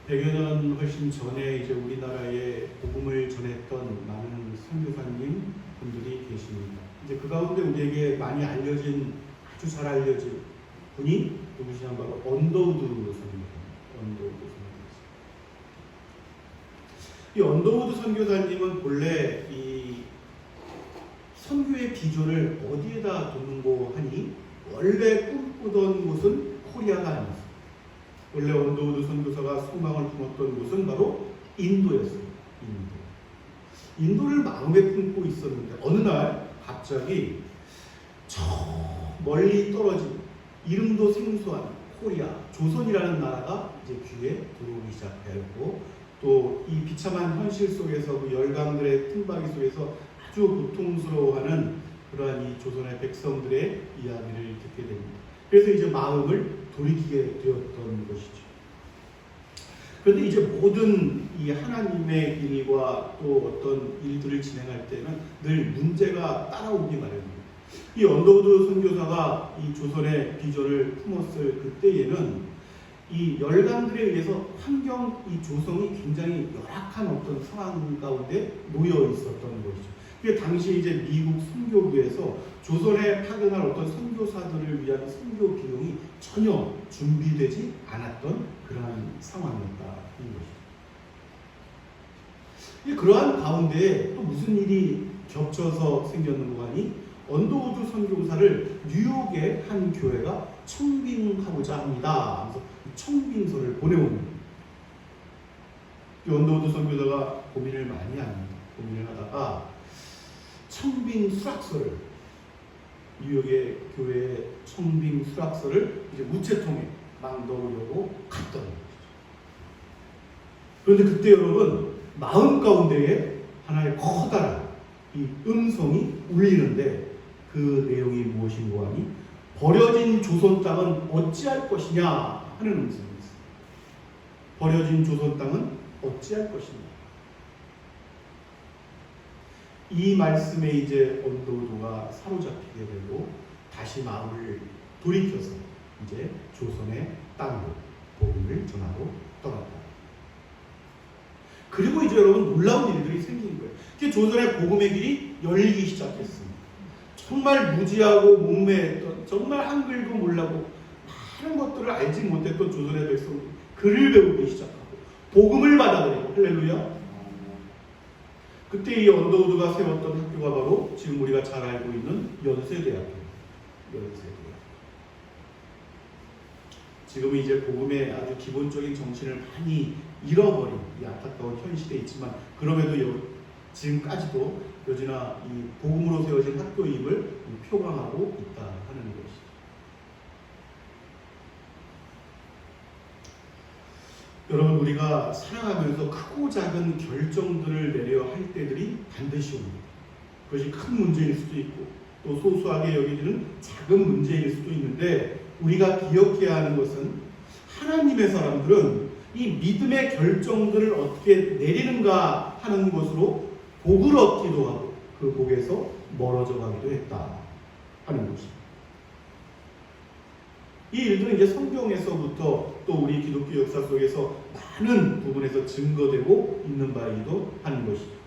100여 년 훨씬 전에 이제 우리나라에 복음을 전했던 많은 선교사님 분들이 계십니다. 이제 그 가운데 우리에게 많이 알려진, 아주 잘 알려진 분이 누구시냐면 바로 언더우드 선교사입니다. 언더우드 선교사. 이 언더우드 선교사님은 본래 이 선교의 비전을 어디에다 두는고 하니 원래 꿈꾸던 곳은 코리아가 아니었어요. 원래 언더우드 선교사가 소망을 품었던 곳은 바로 인도였어요. 인도를 마음에 품고 있었는데 어느 날 갑자기 저 멀리 떨어진 이름도 생소한 코리아, 조선이라는 나라가 이제 귀에 들어오기 시작하였고, 또 이 비참한 현실 속에서 그 열강들의 틈바귀 속에서 아주 고통스러워하는 그러한 이 조선의 백성들의 이야기를 듣게 됩니다. 그래서 이제 마음을 돌이키게 되었던 것이죠. 그런데 이제 모든 이 하나님의 일과 또 어떤 일들을 진행할 때는 늘 문제가 따라오기 마련입니다. 이 언더우드 선교사가 이 조선의 비전을 품었을 그때에는 이 열강들에 의해서 이 조성이 굉장히 열악한 어떤 상황 가운데 놓여 있었던 것이죠. 그 당시 이제 미국 선교부에서 조선에 파견할 어떤 선교사들을 위한 선교 비용이 전혀 준비되지 않았던 그러한 상황이었다는 것이죠. 그러한 가운데 또 무슨 일이 겹쳐서 생겼는가 하니 언더우드 선교사를 뉴욕의 한 교회가 청빙하고자 합니다. 그래서 청빙서를 보내옵니다. 언더우드 선교사가 고민을 많이 합니다. 고민을 하다가 청빙 수락서를, 뉴욕의 교회의 청빙 수락서를 이제 우체통에 막 넣으려고 갔던 거죠. 그런데 그때 여러분, 마음 가운데에 하나의 커다란 이 음성이 울리는데 그 내용이 무엇인고 하니 버려진 조선 땅은 어찌할 것이냐 하는 음성이 있습니다. 버려진 조선 땅은 어찌할 것이냐. 이 말씀에 이제 언더우드가 사로잡히게 되고 다시 마음을 돌이켜서 이제 조선의 땅으로 복음을 전하러 떠났다. 그리고 이제 여러분 놀라운 일들이 생긴 거예요. 조선의 복음의 길이 열리기 시작했습니다. 정말 무지하고 목매했던, 정말 한글도 몰라고 많은 것들을 알지 못했던 조선의 백성들이 글을 배우기 시작하고 복음을 받아들이고, 할렐루야. 그때 이 언더우드가 세웠던 학교가 바로 지금 우리가 잘 알고 있는 연세대학교. 지금 이제 복음의 아주 기본적인 정신을 많이 잃어버린 이 안타까운 현실에 있지만, 그럼에도 지금까지도 여전히 이 복음으로 세워진 학교임을 표방하고 있다 하는 것이죠. 여러분, 우리가 살아가면서 크고 작은 결정들을 내려야 할 때들이 반드시 옵니다. 그것이 큰 문제일 수도 있고 또 소소하게 여기지는 작은 문제일 수도 있는데, 우리가 기억해야 하는 것은 하나님의 사람들은 이 믿음의 결정들을 어떻게 내리는가 하는 것으로 복을 얻기도 하고 그 복에서 멀어져 가기도 했다 하는 것입니다. 이 일들은 이제 성경에서부터 또 우리 기독교 역사 속에서 많은 부분에서 증거되고 있는 바이기도 하는 것이죠.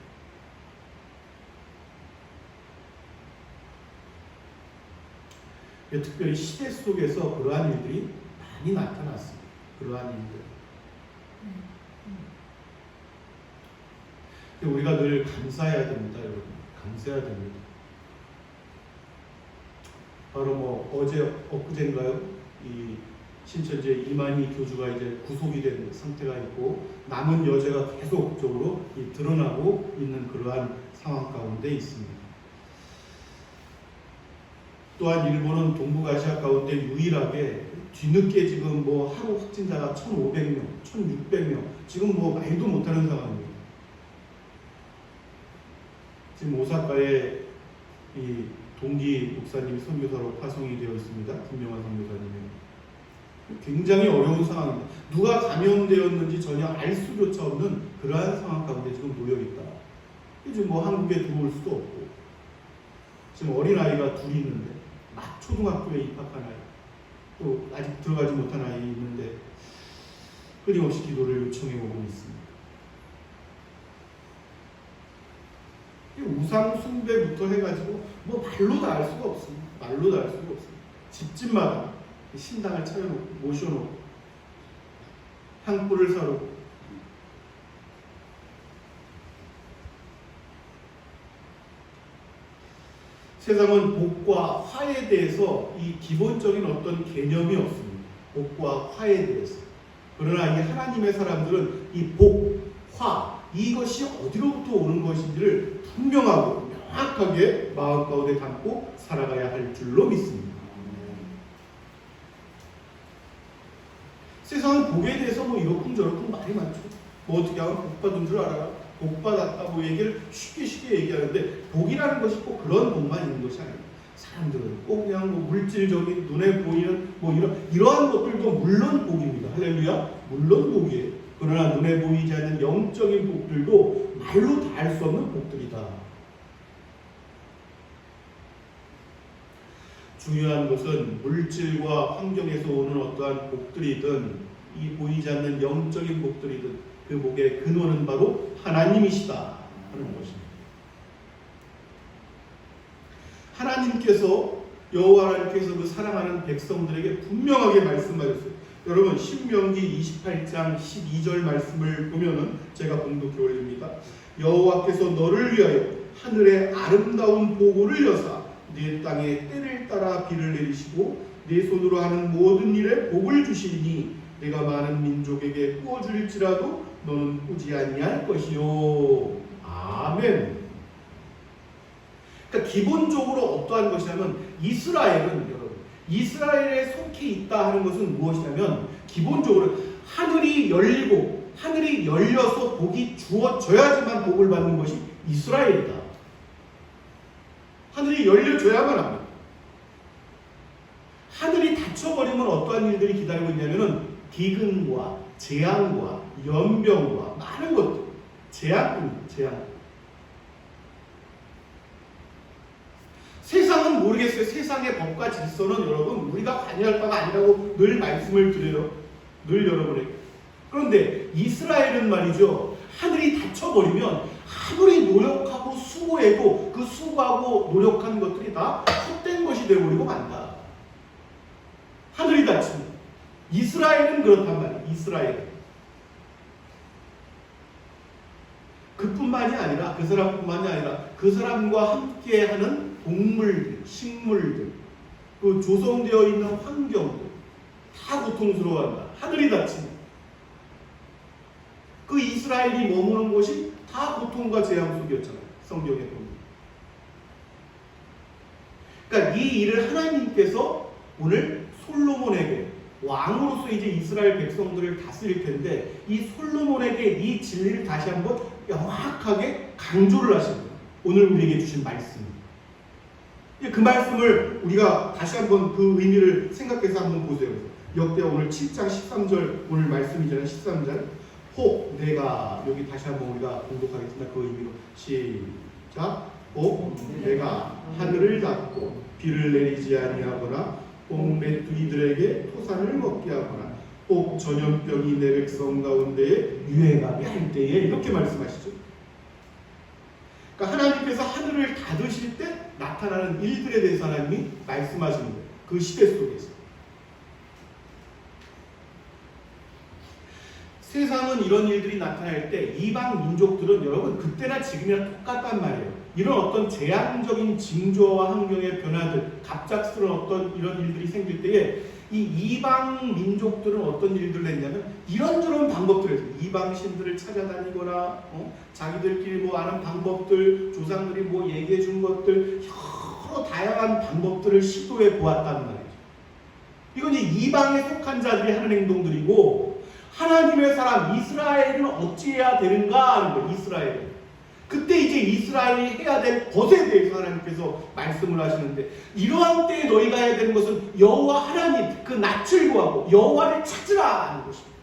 특별히 시대 속에서 그러한 일들이 많이 나타났습니다. 그러한 일들. 우리가 늘 감사해야 됩니다, 여러분. 감사해야 됩니다. 바로 엊그제인가요? 이 신천지에 이만희 교주가 이제 구속이 된 상태가 있고 남은 여죄가 계속적으로 드러나고 있는 그러한 상황 가운데 있습니다. 또한 일본은 동북아시아 가운데 유일하게 뒤늦게 지금 하루 확진자가 1,500명, 1,600명, 지금 말도 못하는 상황입니다. 지금 오사카에 이 동기 목사님이 선교사로 파송이 되어 있습니다. 김명환 선교사님이. 굉장히 어려운 상황입니다. 누가 감염되었는지 전혀 알 수조차 없는 그러한 상황 가운데 지금 놓여 있다. 지금 한국에 들어올 수도 없고, 지금 어린아이가 둘이 있는데, 막 초등학교에 입학한 아이, 또 아직 들어가지 못한 아이 있는데, 끊임없이 기도를 요청해 오고 있습니다. 우상 숭배부터 해가지고 뭐 말로 다 할 수가 없습니다. 말로 다 할 수가 없습니다. 집집마다 신당을 차려놓고 모셔놓고 향불을 사놓고 세상은 복과 화에 대해서 이 기본적인 어떤 개념이 없습니다. 복과 화에 대해서. 그러나 이 하나님의 사람들은 이 복, 화 이것이 어디로부터 오는 것인지를 분명하고 명확하게 마음 가운데 담고 살아가야 할 줄로 믿습니다. 세상은 복에 대해서 뭐 이렇쿵 저렇쿵 말이 많죠. 뭐 어떻게 하면 복 받은 줄 알아요? 복 받았다 뭐 얘기를 쉽게 얘기하는데 복이라는 것이 꼭 그런 복만 있는 것이 아니에요. 사람들은 꼭 그냥 뭐 물질적인 눈에 보이는 뭐 이러한 것들도 물론 복입니다. 할렐루야, 물론 복이에요. 그러나 눈에 보이지 않는 영적인 복들도 말로 다 할 수 없는 복들이다. 중요한 것은 물질과 환경에서 오는 어떠한 복들이든 이 보이지 않는 영적인 복들이든 그 복의 근원은 바로 하나님이시다 하는 것입니다. 하나님께서 여호와 하나님께서 그 사랑하는 백성들에게 분명하게 말씀하셨어요. 여러분 신명기 28장 12절 말씀을 보면은 제가 봉독해 올립니다. 여호와께서 너를 위하여 하늘의 아름다운 보고를 여사 네 땅에 때를 따라 비를 내리시고 네 손으로 하는 모든 일에 복을 주시니 내가 많은 민족에게 부어줄지라도 너는 꾸지 아니할 것이요. 아멘. 그러니까 기본적으로 어떠한 것이냐면 이스라엘은 여러분 이스라엘에 속해 있다 하는 것은 무엇이냐면 기본적으로 하늘이 열리고 하늘이 열려서 복이 주어져야지만 복을 받는 것이 이스라엘이다. 하늘이 열려줘야만 합니다. 하늘이 닫혀버리면 어떠한 일들이 기다리고 있냐면은 기근과 재앙과 연병과 많은 것들 재앙입니다. 재앙. 세상은 모르겠어요. 세상의 법과 질서는 여러분 우리가 관여할 바가 아니라고 늘 말씀을 드려요. 늘 여러분에게. 그런데 이스라엘은 말이죠. 하늘이 닫혀버리면 아무리 노력하고 수고해도 그 수고하고 노력한 것들이 다 헛된 것이 되어버리고 만다. 하늘이 닫힙니다. 이스라엘은 그렇단 말이에요. 이스라엘. 그뿐만이 아니라 그 사람뿐만이 아니라 그 사람과 함께하는 동물들, 식물들, 그 조성되어 있는 환경들 다 고통스러워한다. 하늘이 닫힌다. 그 이스라엘이 머무는 곳이 다 고통과 재앙 속이었잖아요. 성경에 보면. 그러니까 이 일을 하나님께서 오늘 솔로몬에게 왕으로서 이제 이스라엘 백성들을 다스릴 텐데 이 솔로몬에게 이 진리를 다시 한번 명확하게 강조를 하십니다. 오늘 우리에게 주신 말씀입니다. 그 말씀을 우리가 다시 한번 그 의미를 생각해서 한번 보세요. 역대하 오늘 7장 13절 오늘 말씀이잖아요. 13절 혹 내가 여기 다시 한번 우리가 공독하겠습니다. 그 의미로 시작. 혹 내가 하늘을 닫고 비를 내리지 아니하거나 혹 메뚜기들에게 토산을 먹게 하거나 혹 전염병이 내 백성 가운데에 유행하게 할 때에 이렇게 말씀하시죠. 그러니까 하나님께서 하늘을 닫으실 때 나타나는 일들에 대해서 하나님이 말씀하시는 거예요. 그 시대 속에서. 세상은 이런 일들이 나타날 때 이방 민족들은 여러분 그때나 지금이나 똑같단 말이에요. 이런 어떤 재앙적인 징조와 환경의 변화들, 갑작스러운 어떤 이런 일들이 생길 때에 이 이방 민족들은 어떤 일들을 했냐면 이런저런 방법들을 했어요. 이방 신들을 찾아다니거나 자기들끼리 뭐 아는 방법들, 조상들이 뭐 얘기해 준 것들 여러 다양한 방법들을 시도해 보았단 말이죠. 이건 이제 이방에 속한 자들이 하는 행동들이고 하나님의 사람 이스라엘은 어찌해야 되는가 하는 거예요. 이스라엘은. 그때 이제 이스라엘이 해야 될 것에 대해서 하나님께서 말씀을 하시는데 이러한 때에 너희가 해야 되는 것은 여호와 하나님 그 낯을 구하고 여호와를 찾으라 하는 것입니다.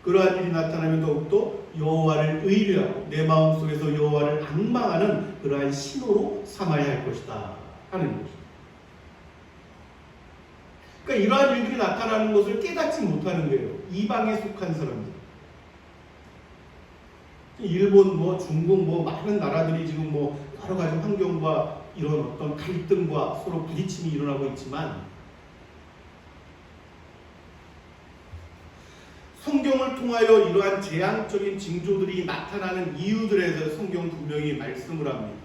그러한 일이 나타나면 더욱더 여호와를 의뢰하고 내 마음속에서 여호와를 앙망하는 그러한 신호로 삼아야 할 것이다 하는 것입니다. 그러니까 이러한 일들이 나타나는 것을 깨닫지 못하는 거예요. 이방에 속한 사람들. 일본, 중국, 많은 나라들이 지금 여러 가지 환경과 이런 어떤 갈등과 서로 부딪힘이 일어나고 있지만 성경을 통하여 이러한 재앙적인 징조들이 나타나는 이유들에 대해서 성경 분명히 말씀을 합니다.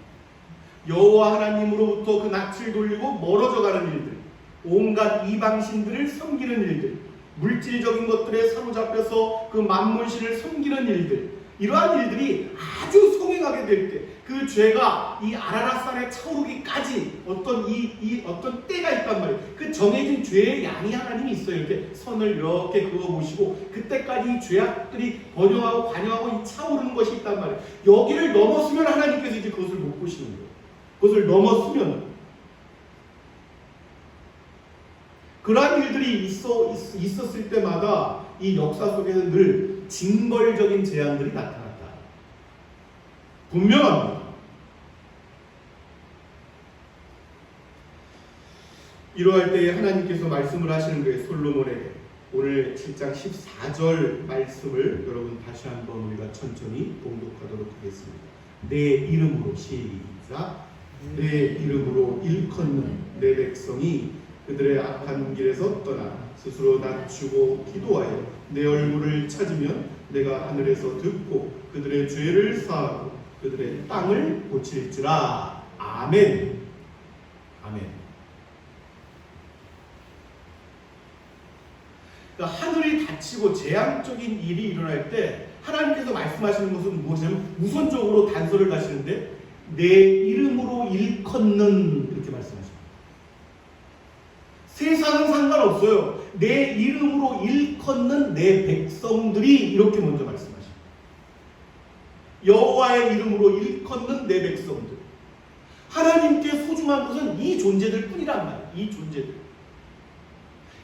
여호와 하나님으로부터 그 낯을 돌리고 멀어져 가는 일들, 온갖 이방신들을 섬기는 일들, 물질적인 것들에 사로잡혀서 그 만문신을 섬기는 일들, 이러한 일들이 아주 성행하게 될 때, 그 죄가 이 아라랏산에 차오르기까지 어떤 때가 있단 말이에요. 그 정해진 죄의 양이 하나님이 있어요. 이렇게 선을 이렇게 그어보시고 그때까지 이 죄악들이 번영하고 관영하고 차오르는 것이 있단 말이에요. 여기를 넘었으면 하나님께서 이제 그것을 못 보시는 거예요. 그것을 넘었으면 그러한 일들이 있었을 때마다 이 역사 속에는 늘 징벌적인 재앙들이 나타났다. 분명합니다. 이러할 때에 하나님께서 말씀을 하시는 거예요. 솔로몬에게. 오늘 7장 14절 말씀을 여러분 다시 한번 우리가 천천히 봉독하도록 하겠습니다. 내 이름으로 시작. 내 이름으로 일컫는 내 백성이 그들의 악한 길에서 떠나 스스로 낮추고 기도하여 내 얼굴을 찾으면 내가 하늘에서 듣고 그들의 죄를 사하고 그들의 땅을 고칠지라. 아멘. 아멘. 그러니까 하늘이 닫히고 재앙적인 일이 일어날 때 하나님께서 말씀하시는 것은 무엇이냐면 우선적으로 단서를 가시는데 내 이름으로 일컫는 이렇게 말씀하십니다. 세상은 상관없어요. 내 이름으로 일컫는 내 백성들이 이렇게 먼저 말씀하십니다. 여호와의 이름으로 일컫는 내 백성들. 하나님께 소중한 것은 이 존재들 뿐이란 말이에요. 이 존재들.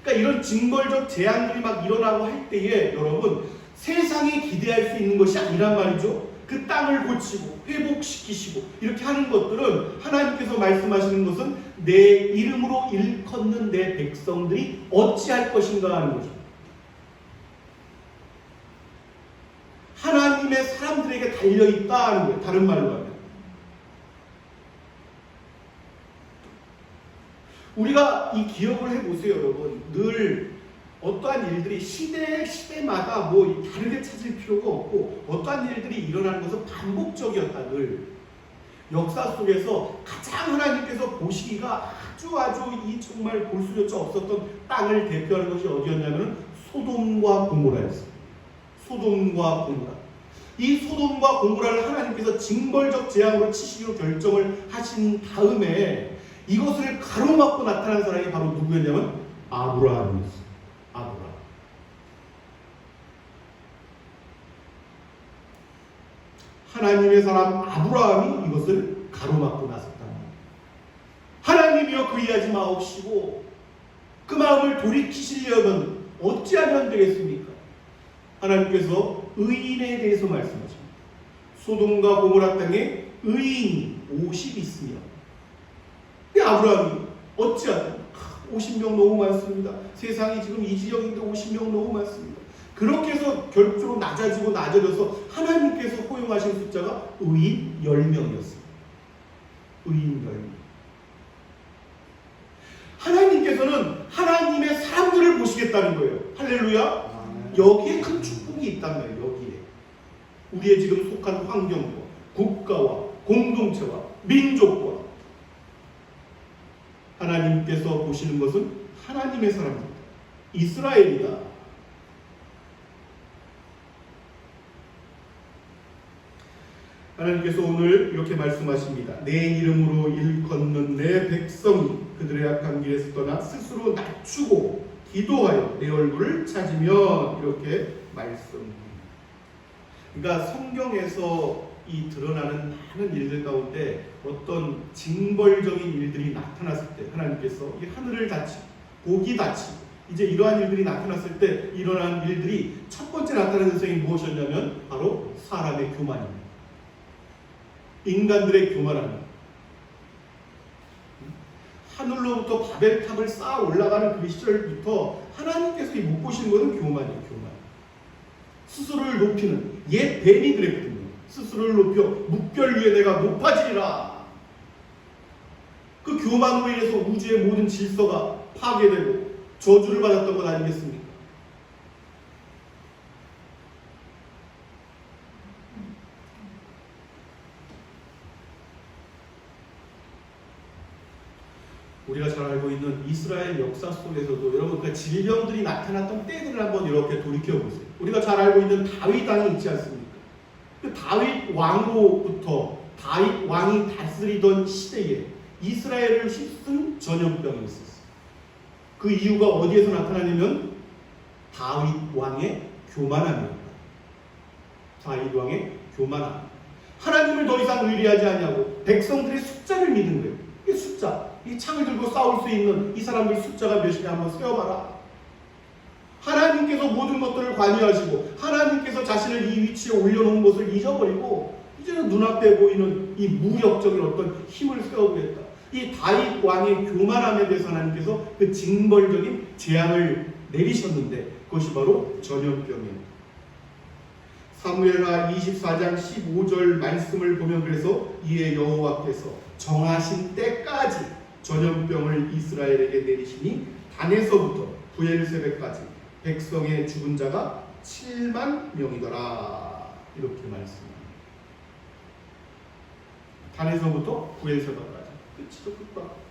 그러니까 이런 징벌적 재앙들이 막 일어나고 할 때에 여러분 세상이 기대할 수 있는 것이 아니란 말이죠. 그 땅을 고치고 회복시키시고 이렇게 하는 것들은 하나님께서 말씀하시는 것은 내 이름으로 일컫는 내 백성들이 어찌할 것인가 하는 거죠. 하나님의 사람들에게 달려있다 하는 거예요. 다른 말로 하면. 우리가 이 기억을 해보세요, 여러분. 늘 어떠한 일들이 시대마다 다르게 찾을 필요가 없고 어떠한 일들이 일어나는 것은 반복적이었다. 늘 역사 속에서 가장 하나님께서 보시기가 아주 이 정말 볼 수조차 없었던 땅을 대표하는 것이 어디였냐면 소돔과 고모라였어요. 소돔과 고모라. 이 소돔과 고모라를 하나님께서 징벌적 재앙으로 치시기로 결정을 하신 다음에 이것을 가로막고 나타난 사람이 바로 누구였냐면 아브라함이었어요. 아브라함. 하나님의 사람 아브라함이 이것을 가로막고 나섰다. 하나님이여 그리하지 마옵시고 그 마음을 돌이키시려면 어찌하면 되겠습니까? 하나님께서 의인에 대해서 말씀하십니다. 소돔과 고모라 땅에 의인이 50 있으며 아브라함이 어찌하든 50명 너무 많습니다. 세상이 지금 이 지역인데 50명 너무 많습니다. 그렇게 해서 결국적으로 낮아져서 하나님께서 허용하신 숫자가 의인 10명이었습니다. 의인 10명. 하나님께서는 하나님의 사람들을 보시겠다는 거예요. 할렐루야. 여기에 큰 축복이 있단 말이에요. 여기에. 우리의 지금 속한 환경과 국가와 공동체와 민족과 하나님께서 보시는 것은 하나님의 사람입니다. 이스라엘이다. 하나님께서 오늘 이렇게 말씀하십니다. 내 이름으로 일컫는 내 백성이 그들의 악한 길에서 떠나 스스로 낮추고 기도하여 내 얼굴을 찾으며 이렇게 말씀합니다. 그러니까 성경에서 이 드러나는 많은 일들 가운데 어떤 징벌적인 일들이 나타났을 때 하나님께서 이 하늘을 닫히고 복이 닫히고 이제 이러한 일들이 나타났을 때 일어난 일들이 첫 번째 나타난 현상이 무엇이었냐면 바로 사람의 교만입니다. 인간들의 교만함입니다. 하늘로부터 바벨탑을 쌓아 올라가는 그 시절부터 하나님께서 못 보시는 것은 교만이에요. 교만. 스스로를 높이는 옛 뱀이 그랬거든요. 스스로를 높여 묵별 위에 내가 높아지리라. 그 교만으로 인해서 우주의 모든 질서가 파괴되고 저주를 받았던 것 아니겠습니까? 우리가 잘 알고 있는 이스라엘 역사 속에서도 여러분 그 질병들이 나타났던 때들을 한번 이렇게 돌이켜 보세요. 우리가 잘 알고 있는 다윗 왕이 있지 않습니까? 그 다윗 왕으로부터 다윗 왕이 다스리던 시대에 이스라엘을 휩쓴 전염병이 있었어요. 그 이유가 어디에서 나타나냐면 다윗 왕의 교만함입니다. 다윗 왕의 교만함. 하나님을 더 이상 의뢰하지 않냐고 백성들의 숫자를 믿은 거예요. 이 숫자, 이 창을 들고 싸울 수 있는 이 사람들 숫자가 몇이냐 한번 세어봐라. 하나님께서 모든 것들을 관여하시고 하나님께서 자신을 이 위치에 올려놓은 것을 잊어버리고 이제는 눈앞에 보이는 이 무력적인 어떤 힘을 세워보겠다. 이 다윗 왕의 교만함에 대해서 하나님께서 그 징벌적인 재앙을 내리셨는데 그것이 바로 전염병이에요. 사무엘하 24장 15절 말씀을 보면 그래서 이에 여호와께서 정하신 때까지 전염병을 이스라엘에게 내리시니 단에서부터 부엘세베까지 백성의 죽은 자가 7만 명이더라. 이렇게 말씀합니다. 단에서부터 부엘세베까지 끝이죠. 끝과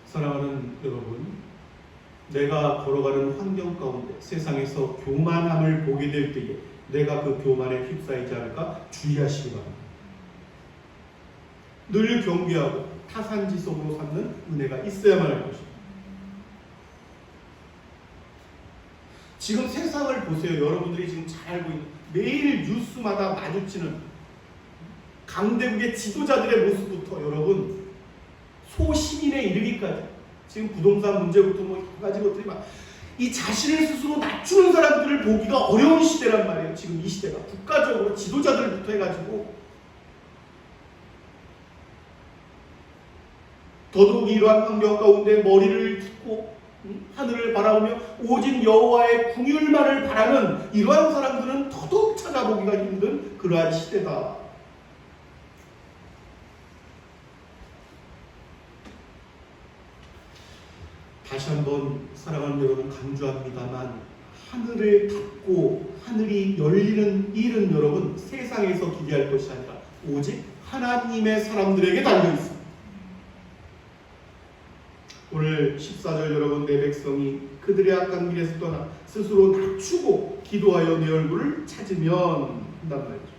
사랑하는 여러분, 내가 걸어가는 환경 가운데 세상에서 교만함을 보게 될 때에 내가 그 교만에 휩싸이지 않을까 주의하시기 바랍니다. 늘 경계하고 타산지석으로 삼는 은혜가 있어야만 할 것입니다. 지금 세상을 보세요. 여러분들이 지금 잘 알고 있는 매일 뉴스마다 마주치는 강대국의 지도자들의 모습부터 여러분 소시민에 이르기까지 지금 부동산 문제부터 뭐 여러 가지 것들이 막 이 자신을 스스로 낮추는 사람들을 보기가 어려운 시대란 말이에요. 지금 이 시대가 국가적으로 지도자들부터 해가지고 더더욱 이러한 환경 가운데 머리를 짚고 하늘을 바라보며 오직 여호와의 궁율만을 바라는 이러한 사람들은 더더욱 찾아보기가 힘든 그러한 시대다. 다시 한번 사랑하는 여러분 강조합니다만 하늘을 닫고 하늘이 열리는 일은 여러분 세상에서 기대할 것이 아니라 오직 하나님의 사람들에게 달려있습니다. 오늘 14절 여러분 내 백성이 그들의 악한 길에서 떠나 스스로 낮추고 기도하여 내 얼굴을 찾으면 한단 말이죠.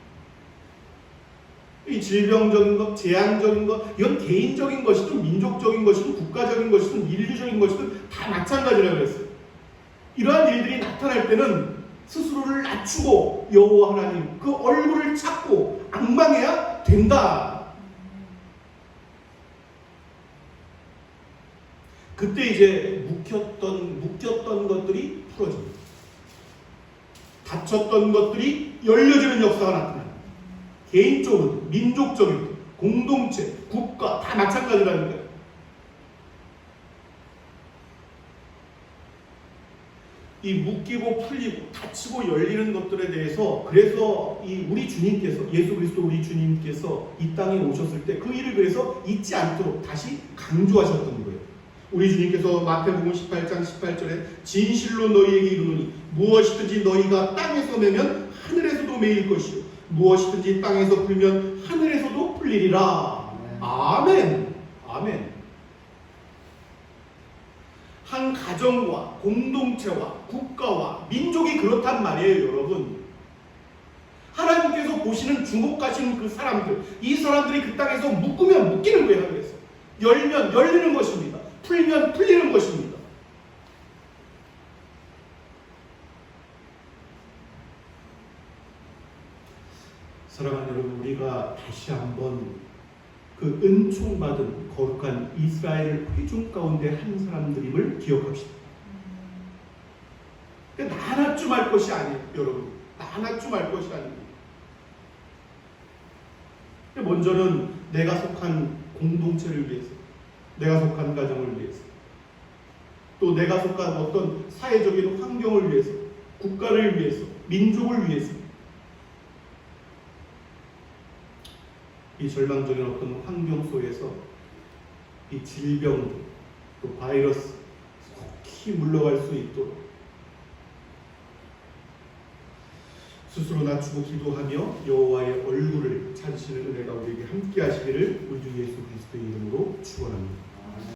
이 질병적인 것, 재앙적인 것, 이건 개인적인 것이든 민족적인 것이든 국가적인 것이든 인류적인 것이든 다 마찬가지라고 했어요. 이러한 일들이 나타날 때는 스스로를 낮추고 여호와 하나님 그 얼굴을 찾고 앙망해야 된다. 그때 이제 묶였던 것들이 풀어집니다. 닫혔던 것들이 열려지는 역사가 나타납니다. 개인적으로, 민족적으로, 공동체, 국가 다 마찬가지라는 거예요. 이 묶이고 풀리고 닫히고 열리는 것들에 대해서 그래서 이 우리 주님께서 예수 그리스도 우리 주님께서 이 땅에 오셨을 때 그 일을 그래서 잊지 않도록 다시 강조하셨던 거예요. 우리 주님께서 마태복음 18장 18절에 진실로 너희에게 이르노니 무엇이든지 너희가 땅에서 매면 하늘에서도 매일 것이요 무엇이든지 땅에서 풀면 하늘에서도 풀리리라. 아멘. 아멘. 한 가정과 공동체와 국가와 민족이 그렇단 말이에요, 여러분. 하나님께서 보시는 주목하시는 그 사람들, 이 사람들이 그 땅에서 묶으면 묶이는 거예요, 하늘에서. 열면 열리는 것입니다. 풀면 풀리는 것입니다. 사랑하는 여러분, 우리가 다시 한번 그 은총받은 거룩한 이스라엘 회중 가운데 한 사람들임을 기억합시다. 그러니까 나 하나쯤 할 것이 아니에요, 여러분. 나 하나쯤 할 것이 아닙니다. 먼저는 내가 속한 공동체를 위해서, 내가 속한 가정을 위해서, 또 내가 속한 어떤 사회적인 환경을 위해서, 국가를 위해서, 민족을 위해서, 이 절망적인 어떤 환경 속에서 이 질병, 또 바이러스 속히 물러갈 수 있도록 스스로 낮추고 기도하며 여호와의 얼굴을 찾으시는 은혜가 우리에게 함께 하시기를 우리 주 예수 그리스도의 이름으로 축원합니다.